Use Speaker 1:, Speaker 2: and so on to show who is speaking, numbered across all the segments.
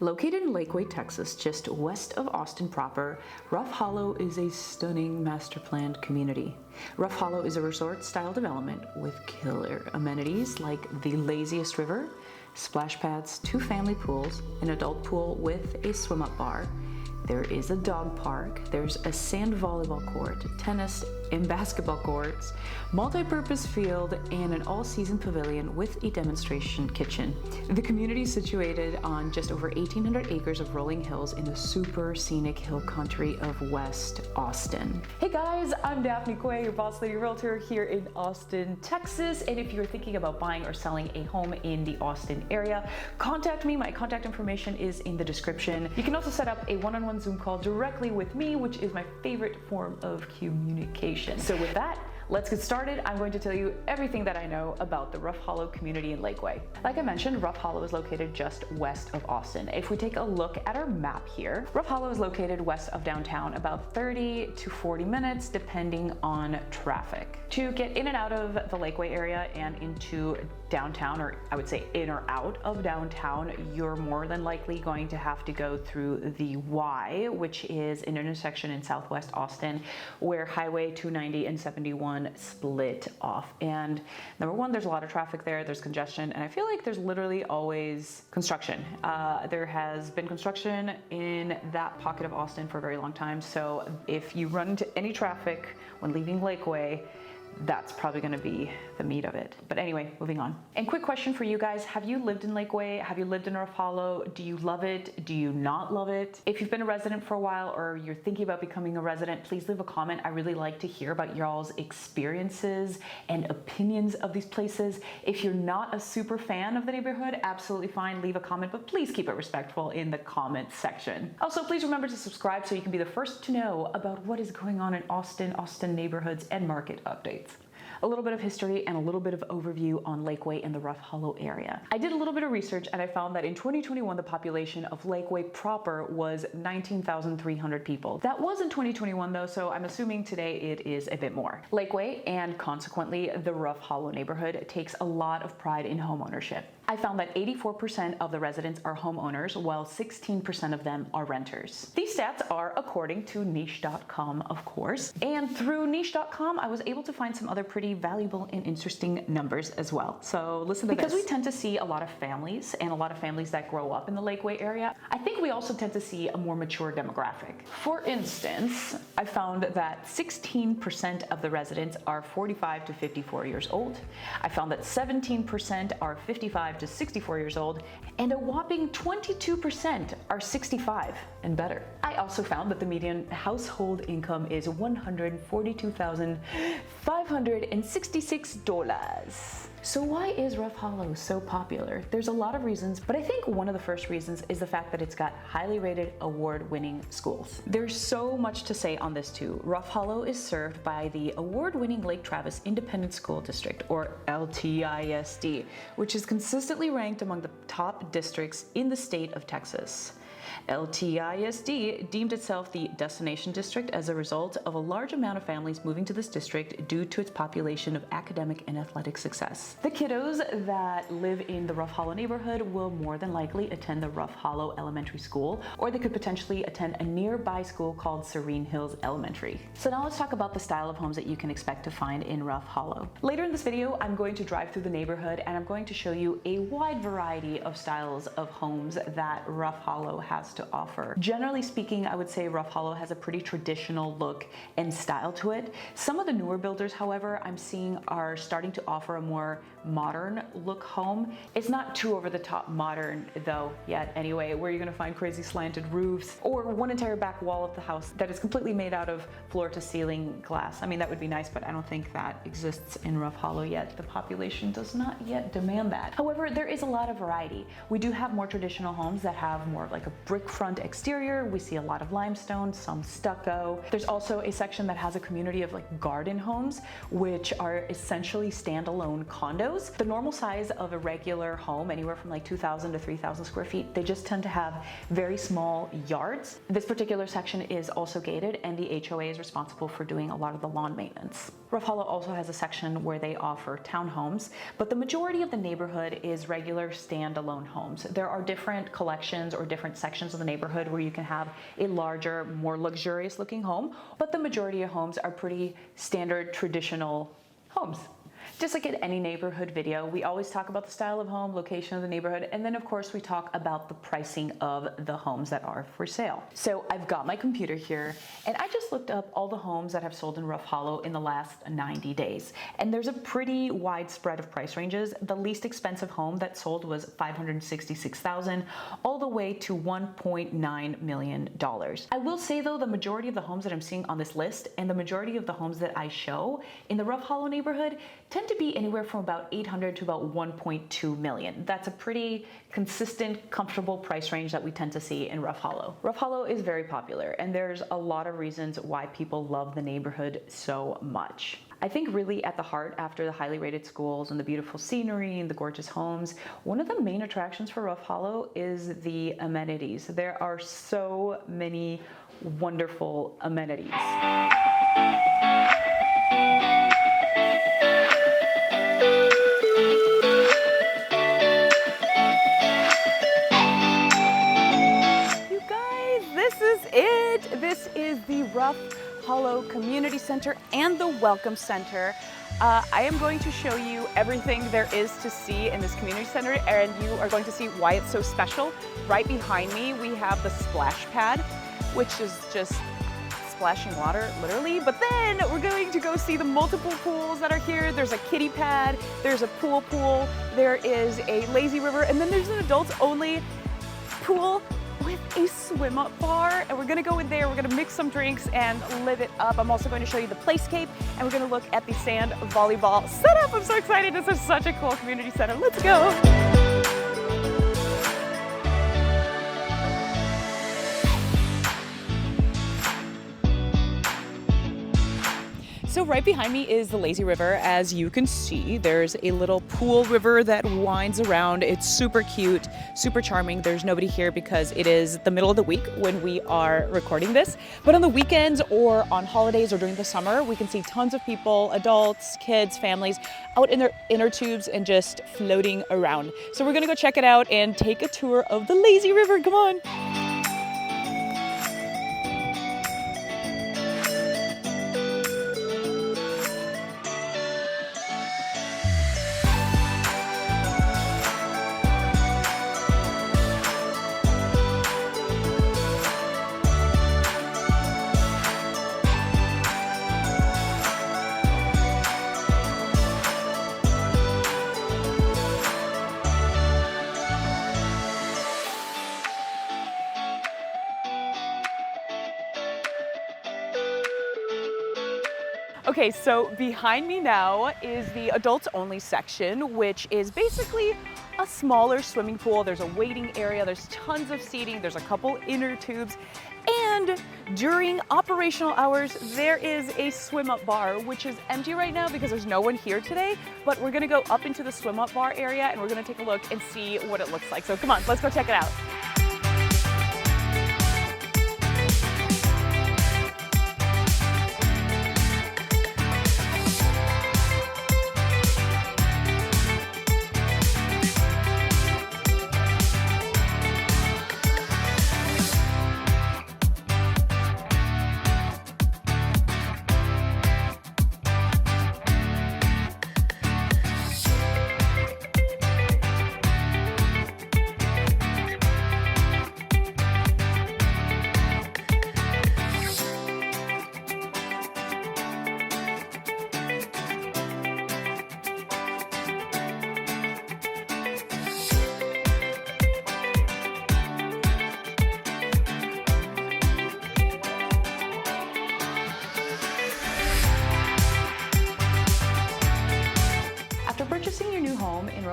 Speaker 1: Located in Lakeway, Texas, just west of Austin proper, Rough Hollow is a stunning master-planned community. Rough Hollow is a resort-style development with killer amenities like the laziest river, splash pads, 2 family pools, an adult pool with a swim-up bar. There is a dog park, there's a sand volleyball court, tennis and basketball courts, multi-purpose field, and an all-season pavilion with a demonstration kitchen. The community is situated on just over 1,800 acres of rolling hills in the super scenic hill country of West Austin. Hey guys, I'm Daphne Quay, your boss lady realtor here in Austin, Texas. And if you're thinking about buying or selling a home in the Austin area, contact me. My contact information is in the description. You can also set up a one-on-one Zoom call directly with me, which is my favorite form of communication. So with that, let's get started. I'm going to tell you everything that I know about the Rough Hollow community in Lakeway. Like I mentioned, Rough Hollow is located just west of Austin. If we take a look at our map here, Rough Hollow is located west of downtown, about 30 to 40 minutes, depending on traffic. To get in and out of the Lakeway area and into downtown, or I would say in or out of downtown, you're more than likely going to have to go through the Y, which is an intersection in southwest Austin where Highway 290 and 71 split off. And number one, there's a lot of traffic there, there's congestion, and I feel like there's literally always construction. There has been construction in that pocket of Austin for a very long time, so if you run into any traffic when leaving Lakeway, that's probably going to be the meat of it. But anyway, moving on. And quick question for you guys. Have you lived in Lakeway? Have you lived in Rough Hollow? Do you love it? Do you not love it? If you've been a resident for a while or you're thinking about becoming a resident, please leave a comment. I really like to hear about y'all's experiences and opinions of these places. If you're not a super fan of the neighborhood, absolutely fine. Leave a comment, but please keep it respectful in the comment section. Also, please remember to subscribe so you can be the first to know about what is going on in Austin neighborhoods and market updates. A little bit of history and a little bit of overview on Lakeway and the Rough Hollow area. I did a little bit of research and I found that in 2021, the population of Lakeway proper was 19,300 people. That was in 2021 though, so I'm assuming today it is a bit more. Lakeway, and consequently the Rough Hollow neighborhood, takes a lot of pride in homeownership. I found that 84% of the residents are homeowners, while 16% of them are renters. These stats are according to niche.com, of course. And through niche.com, I was able to find some other pretty valuable and interesting numbers as well. So listen to this. Because we tend to see a lot of families and a lot of families that grow up in the Lakeway area, I think we also tend to see a more mature demographic. For instance, I found that 16% of the residents are 45 to 54 years old. I found that 17% are 55 to 64 years old, and a whopping 22% are 65 and better. I also found that the median household income is $142,566. So why is Rough Hollow so popular? There's a lot of reasons, but I think one of the first reasons is the fact that it's got highly rated, award-winning schools. There's so much to say on this too. Rough Hollow is served by the award-winning Lake Travis Independent School District, or LTISD, which is consistently ranked among the top districts in the state of Texas. LTISD deemed itself the destination district as a result of a large amount of families moving to this district due to its population of academic and athletic success. The kiddos that live in the Rough Hollow neighborhood will more than likely attend the Rough Hollow Elementary School, or they could potentially attend a nearby school called Serene Hills Elementary. So now let's talk about the style of homes that you can expect to find in Rough Hollow. Later in this video, I'm going to drive through the neighborhood and I'm going to show you a wide variety of styles of homes that Rough Hollow has to offer. Generally speaking, I would say Rough Hollow has a pretty traditional look and style to it. Some of the newer builders, however, I'm seeing are starting to offer a more modern look home. It's not too over the top modern though yet anyway, where you're gonna find crazy slanted roofs or one entire back wall of the house that is completely made out of floor to ceiling glass. I mean, that would be nice, but I don't think that exists in Rough Hollow yet. The population does not yet demand that. However, there is a lot of variety. We do have more traditional homes that have more of like a brick brick front exterior. We see a lot of limestone, some stucco. There's also a section that has a community of like garden homes, which are essentially standalone condos. The normal size of a regular home, anywhere from like 2,000 to 3,000 square feet, they just tend to have very small yards. This particular section is also gated, and the HOA is responsible for doing a lot of the lawn maintenance. Rough Hollow also has a section where they offer townhomes, but the majority of the neighborhood is regular standalone homes. There are different collections or different sections of the neighborhood where you can have a larger, more luxurious looking home, but the majority of homes are pretty standard, traditional homes. Just like in any neighborhood video, we always talk about the style of home, location of the neighborhood, and then of course we talk about the pricing of the homes that are for sale. So I've got my computer here, and I just looked up all the homes that have sold in Rough Hollow in the last 90 days. And there's a pretty wide spread of price ranges. The least expensive home that sold was $566,000, all the way to $1.9 million. I will say though, the majority of the homes that I'm seeing on this list, and the majority of the homes that I show in the Rough Hollow neighborhood, tend to be anywhere from about 800 to about 1.2 million. That's a pretty consistent, comfortable price range that we tend to see in Rough Hollow. Rough Hollow is very popular, and there's a lot of reasons why people love the neighborhood so much. I think really at the heart, after the highly rated schools and the beautiful scenery and the gorgeous homes, one of the main attractions for Rough Hollow is the amenities. There are so many wonderful amenities. This is the Rough Hollow Community Center and the Welcome Center. I am going to show you everything there is to see in this community center, and you are going to see why it's so special. Right behind me, we have the splash pad, which is just splashing water, literally. But then we're going to go see the multiple pools that are here. There's a kiddie pad, there's a pool, there is a lazy river, and then there's an adults only pool with a swim up bar, and we're gonna go in there, we're gonna mix some drinks and live it up. I'm also going to show you the playscape, and we're gonna look at the sand volleyball setup. I'm so excited. This is such a cool community center. Let's go. So right behind me is the lazy river. As you can see, there's a little pool river that winds around. It's super cute, super charming. There's nobody here because it is the middle of the week when we are recording this. But on the weekends or on holidays or during the summer, we can see tons of people, adults, kids, families, out in their inner tubes and just floating around. So we're gonna go check it out and take a tour of the lazy river. Come on. Okay, so behind me now is the adults only section, which is basically a smaller swimming pool. There's a waiting area, there's tons of seating, there's a couple inner tubes, and during operational hours, there is a swim up bar, which is empty right now because there's no one here today, but we're gonna go up into the swim up bar area and we're gonna take a look and see what it looks like. So come on, let's go check it out.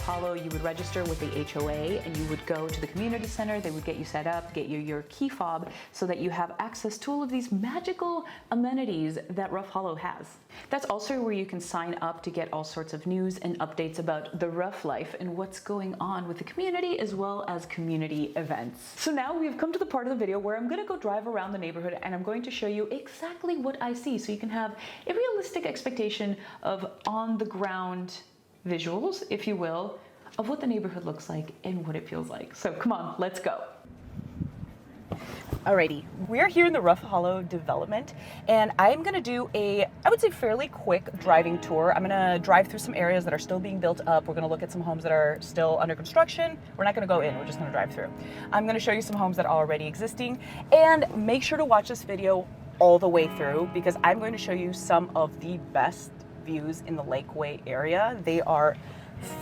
Speaker 1: Rough Hollow, you would register with the HOA and you would go to the community center. They would get you set up, get you your key fob so that you have access to all of these magical amenities that Rough Hollow has. That's also where you can sign up to get all sorts of news and updates about the Rough life and what's going on with the community, as well as community events. So now we've come to the part of the video where I'm gonna go drive around the neighborhood and I'm going to show you exactly what I see so you can have a realistic expectation of on-the-ground visuals, if you will, of what the neighborhood looks like and what it feels like. So come on, let's go. Alrighty, we're here in the Rough Hollow development and I'm gonna do a, I would say, fairly quick driving tour. I'm gonna drive through some areas that are still being built up. We're gonna look at some homes that are still under construction. We're not gonna go in, we're just gonna drive through. I'm gonna show you some homes that are already existing, and make sure to watch this video all the way through because I'm going to show you some of the best views in the Lakeway area. They are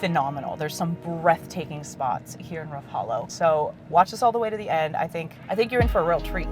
Speaker 1: phenomenal. There's some breathtaking spots here in Rough Hollow. So watch this all the way to the end. I think you're in for a real treat.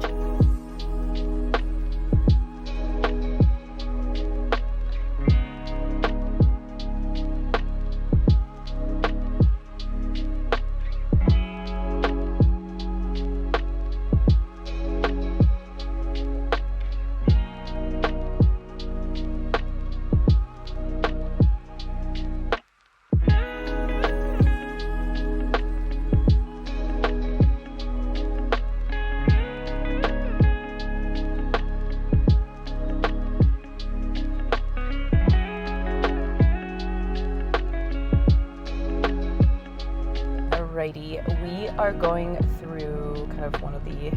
Speaker 1: We are going through kind of one of the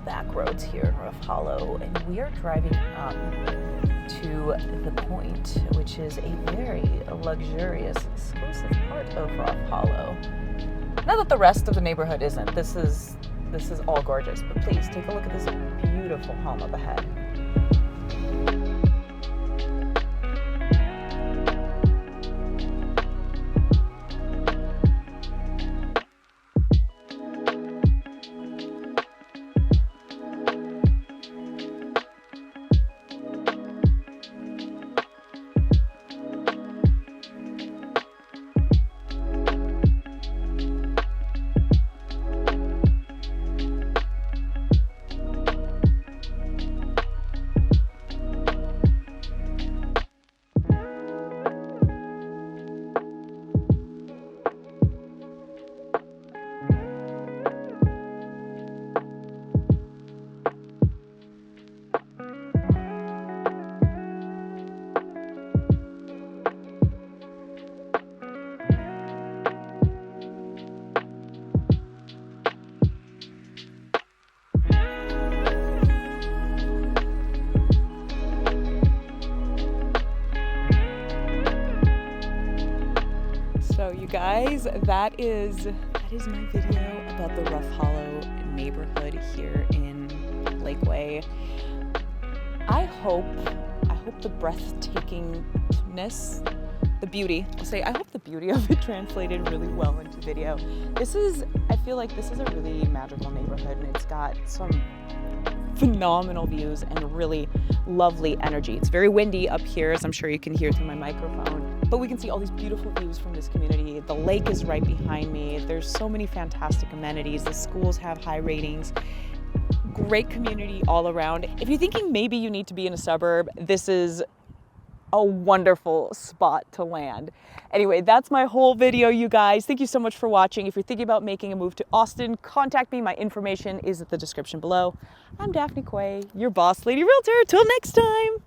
Speaker 1: back roads here in Rough Hollow, and we are driving up to the Point, which is a very luxurious, exclusive part of Rough Hollow. Not that the rest of the neighborhood isn't. This is all gorgeous, but please take a look at this beautiful home up ahead. So you guys, that is my video about the Rough Hollow neighborhood here in Lakeway. I hope the breathtakingness, the beauty, I hope the beauty of it translated really well into video. I feel like this is a really magical neighborhood, and it's got some phenomenal views and really lovely energy. It's very windy up here, as I'm sure you can hear through my microphone, but we can see all these beautiful views from this community. The lake is right behind me. There's so many fantastic amenities. The schools have high ratings. Great community all around. If you're thinking maybe you need to be in a suburb, this is a wonderful spot to land. Anyway, that's my whole video, you guys. Thank you so much for watching. If you're thinking about making a move to Austin, contact me. My information is at the description below. I'm Daphne Quay, your boss lady realtor. Till next time.